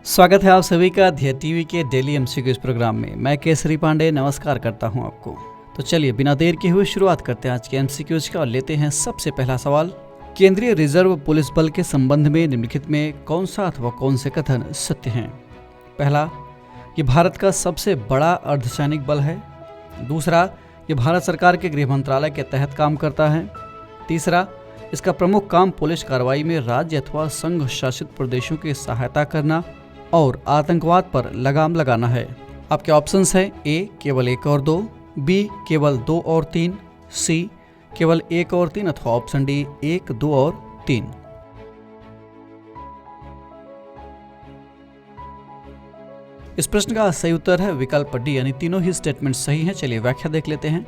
स्वागत है आप सभी का ध्येय टीवी के डेली एमसीक्यूज प्रोग्राम में। मैं केसरी पांडे नमस्कार करता हूं आपको। तो चलिए बिना देर के हुए शुरुआत करते हैं आज के एमसीक्यूज का और लेते हैं सबसे पहला सवाल। केंद्रीय रिजर्व पुलिस बल के संबंध में निम्नलिखित में कौन सा अथवा कौन से कथन सत्य हैं? पहला, ये भारत का सबसे बड़ा अर्धसैनिक बल है। दूसरा, ये भारत सरकार के गृह मंत्रालय के तहत काम करता है। तीसरा, इसका प्रमुख काम पुलिस कार्रवाई में राज्य अथवा संघ शासित प्रदेशों की सहायता करना और आतंकवाद पर लगाम लगाना है। आपके ऑप्शंस हैं ए केवल 1 और 2, बी केवल 2 और 3, सी केवल 1 और 3 अथवा ऑप्शन डी 1, 2 और 3। इस प्रश्न का सही उत्तर है विकल्प डी यानी तीनों ही स्टेटमेंट सही हैं। चलिए व्याख्या देख लेते हैं।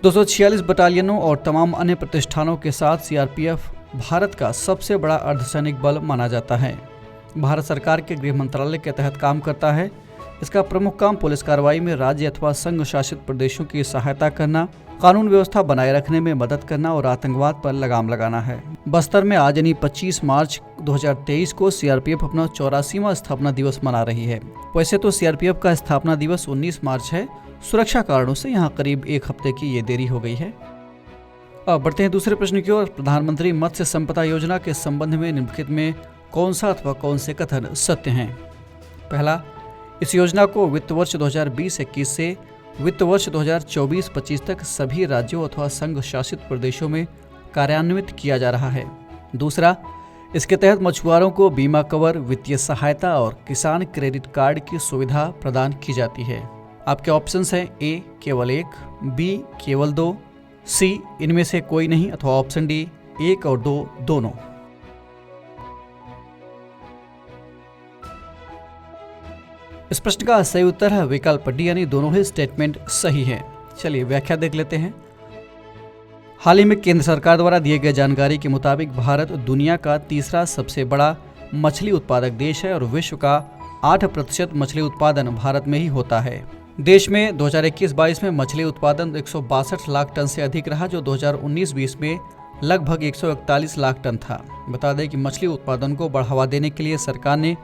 246 बटालियनों और तमाम अन्य प्रतिष्ठानों के साथ सीआरपीएफ भारत का सबसे बड़ा अर्धसैनिक बल माना जाता है। भारत सरकार के गृह मंत्रालय के तहत काम करता है। इसका प्रमुख काम पुलिस कार्रवाई में राज्य अथवा संघ शासित प्रदेशों की सहायता करना, कानून व्यवस्था बनाए रखने में मदद करना और आतंकवाद पर लगाम लगाना है। बस्तर में आज यानी 25 मार्च 2023 को सीआरपीएफ अपना 84वां स्थापना दिवस मना रही है। वैसे तो सीआरपीएफ का स्थापना दिवस 19 मार्च है। सुरक्षा कारणों से यहाँ करीब 1 हफ्ते की ये देरी हो गई है। अब बढ़ते हैं दूसरे प्रश्न की ओर। प्रधानमंत्री मत्स्य संपदा योजना के संबंध में निम्नलिखित में कौन सा अथवा कौन से कथन सत्य हैं? पहला, इस योजना को वित्त वर्ष 2020-21 से वित्त वर्ष 2024-25 तक सभी राज्यों अथवा संघ शासित प्रदेशों में कार्यान्वित किया जा रहा है। दूसरा, इसके तहत मछुआरों को बीमा कवर, वित्तीय सहायता और किसान क्रेडिट कार्ड की सुविधा प्रदान की जाती है। आपके ऑप्शंस हैं ए केवल 1, बी केवल 2, सी इनमें से कोई नहीं अथवा ऑप्शन डी 1 और 2 दोनों। इस प्रश्न का सही उत्तर है विकल्प डी यानी दोनों ही स्टेटमेंट सही हैं। चलिए व्याख्या देख लेते हैं। हाल ही में केंद्र सरकार द्वारा दिए गए जानकारी के मुताबिक भारत दुनिया का तीसरा सबसे बड़ा मछली उत्पादक देश है और विश्व का 8% मछली उत्पादन भारत में ही होता है। देश में 2021-22 में मछली उत्पादन 162 लाख टन से अधिक रहा, जो 2019-20 में लगभग 141 लाख टन था। बता दें कि मछली उत्पादन को बढ़ावा देने के लिए सरकार ने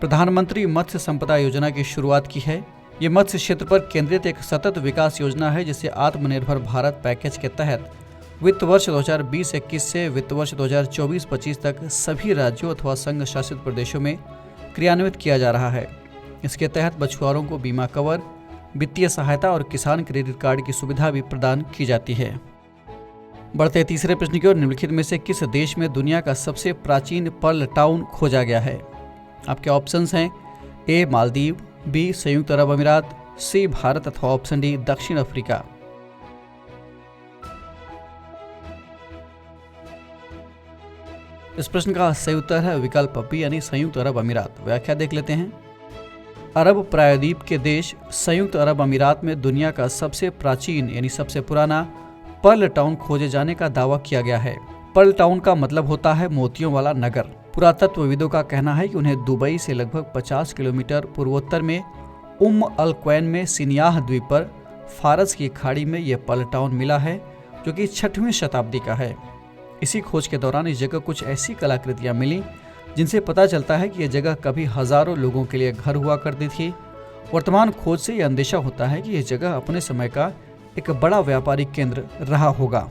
प्रधानमंत्री मत्स्य संपदा योजना की शुरुआत की है। ये मत्स्य क्षेत्र पर केंद्रित एक सतत विकास योजना है जिसे आत्मनिर्भर भारत पैकेज के तहत वित्त वर्ष 2020-21 से वित्त वर्ष 2024-25 तक सभी राज्यों अथवा संघ शासित प्रदेशों में क्रियान्वित किया जा रहा है। इसके तहत मछुआरों को बीमा कवर, वित्तीय सहायता और किसान क्रेडिट कार्ड की सुविधा भी प्रदान की जाती है। बढ़ते तीसरे प्रश्न की ओर। निम्नलिखित में से किस देश में दुनिया का सबसे प्राचीन पर्ल टाउन खोजा गया है? आपके ऑप्शंस हैं ए मालदीव, बी संयुक्त अरब अमीरात, सी भारत अथवा ऑप्शन डी दक्षिण अफ्रीका। इस प्रश्न का सही उत्तर है विकल्प बी यानी संयुक्त अरब अमीरात। व्याख्या देख लेते हैं। अरब प्रायद्वीप के देश संयुक्त अरब अमीरात में दुनिया का सबसे प्राचीन यानी सबसे पुराना पर्ल टाउन खोजे जाने का दावा किया गया है। पर्ल टाउन का मतलब होता है मोतियों वाला नगर। पुरातत्वविदों का कहना है कि उन्हें दुबई से लगभग 50 किलोमीटर पूर्वोत्तर में अल क्वैन में सिनियाह द्वीप पर फारस की खाड़ी में यह पर्ल टाउन मिला है, जो कि 6वीं शताब्दी का है। इसी खोज के दौरान इस जगह कुछ ऐसी कलाकृतियां मिली जिनसे पता चलता है कि यह जगह कभी हजारों लोगों के लिए घर हुआ करती थी। वर्तमान खोज से यह अंदेशा होता है कि यह जगह अपने समय का एक बड़ा व्यापारिक केंद्र रहा होगा।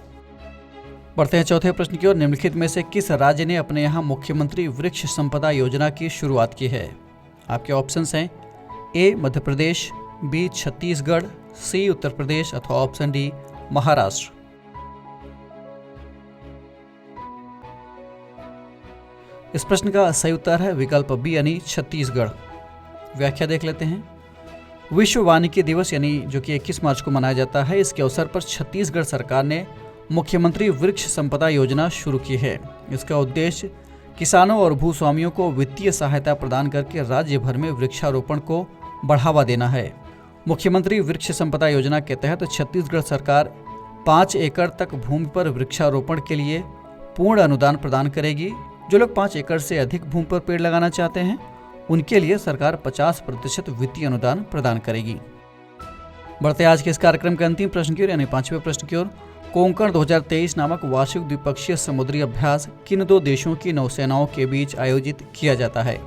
बढ़ते हैं चौथे प्रश्न की ओर। निम्नलिखित में से किस राज्य ने अपने यहाँ मुख्यमंत्री वृक्ष संपदा योजना की शुरुआत की है? आपके ऑप्शंस हैं ए मध्य प्रदेश, बी छत्तीसगढ़, सी उत्तर प्रदेश अथवा ऑप्शन डी महाराष्ट्र। इस प्रश्न का सही उत्तर है विकल्प बी यानी छत्तीसगढ़। व्याख्या देख लेते हैं। विश्व वानिकी दिवस यानी जो कि 21 मार्च को मनाया जाता है, इसके अवसर पर छत्तीसगढ़ सरकार ने मुख्यमंत्री वृक्ष संपदा योजना शुरू की है। इसका उद्देश्य किसानों और भूस्वामियों को वित्तीय सहायता प्रदान करके राज्य भर में वृक्षारोपण को बढ़ावा देना है। मुख्यमंत्री वृक्ष संपदा योजना के तहत छत्तीसगढ़ सरकार 5 एकड़ तक भूमि पर वृक्षारोपण के लिए पूर्ण अनुदान प्रदान करेगी। जो लोग 5 एकड़ से अधिक भूमि पर पेड़ लगाना चाहते हैं, उनके लिए सरकार 50% वित्तीय अनुदान प्रदान करेगी। बढ़ते आज के इस कार्यक्रम के अंतिम प्रश्न की ओर यानी 5वें प्रश्न की ओर। कोंकण 2023 नामक वार्षिक द्विपक्षीय समुद्री अभ्यास किन 2 देशों की नौसेनाओं के बीच आयोजित किया जाता है?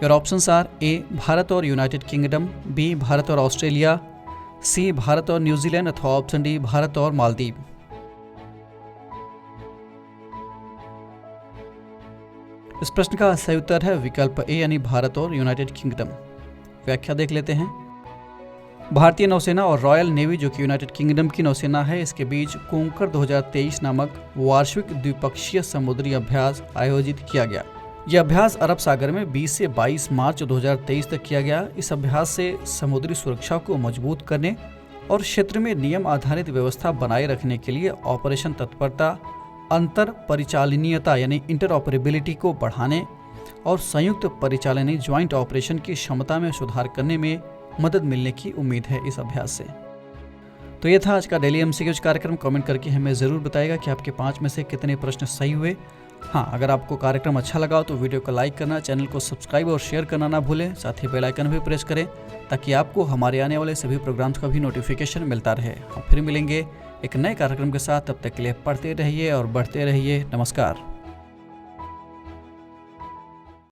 Your options R A Bharat और यूनाइटेड किंगडम, बी भारत और ऑस्ट्रेलिया, सी भारत और न्यूजीलैंड अथवा ऑप्शन डी भारत और मालदीव। इस प्रश्न का सही उत्तर है विकल्प ए यानी भारत और यूनाइटेड किंगडम। व्याख्या देख लेते हैं। भारतीय नौसेना और रॉयल नेवी जो कि यूनाइटेड किंगडम की नौसेना है, इसके बीच कोंकर 2023 नामक वार्षिक द्विपक्षीय समुद्री अभ्यास आयोजित किया गया। यह अभ्यास अरब सागर में 20 से 22 मार्च 2023 तक किया गया। इस अभ्यास से समुद्री सुरक्षा को मजबूत करने और क्षेत्र में नियम आधारित व्यवस्था बनाए रखने के लिए ऑपरेशन तत्परता, अंतर परिचालनीयता यानी इंटरऑपरेबिलिटी को बढ़ाने और संयुक्त परिचालनी ज्वाइंट ऑपरेशन की क्षमता में सुधार करने में मदद मिलने की उम्मीद है इस अभ्यास से। तो ये था आज का डेली एमसीक्यूज कार्यक्रम। कमेंट करके हमें ज़रूर बताइएगा कि आपके 5 में से कितने प्रश्न सही हुए। हाँ, अगर आपको कार्यक्रम अच्छा लगा हो तो वीडियो को लाइक करना, चैनल को सब्सक्राइब और शेयर करना ना भूलें। साथ ही बेल आइकन भी प्रेस करें ताकि आपको हमारे आने वाले सभी प्रोग्राम्स का भी नोटिफिकेशन मिलता रहे। हम फिर मिलेंगे एक नए कार्यक्रम के साथ। तब तक के लिए पढ़ते रहिए और बढ़ते रहिए। नमस्कार।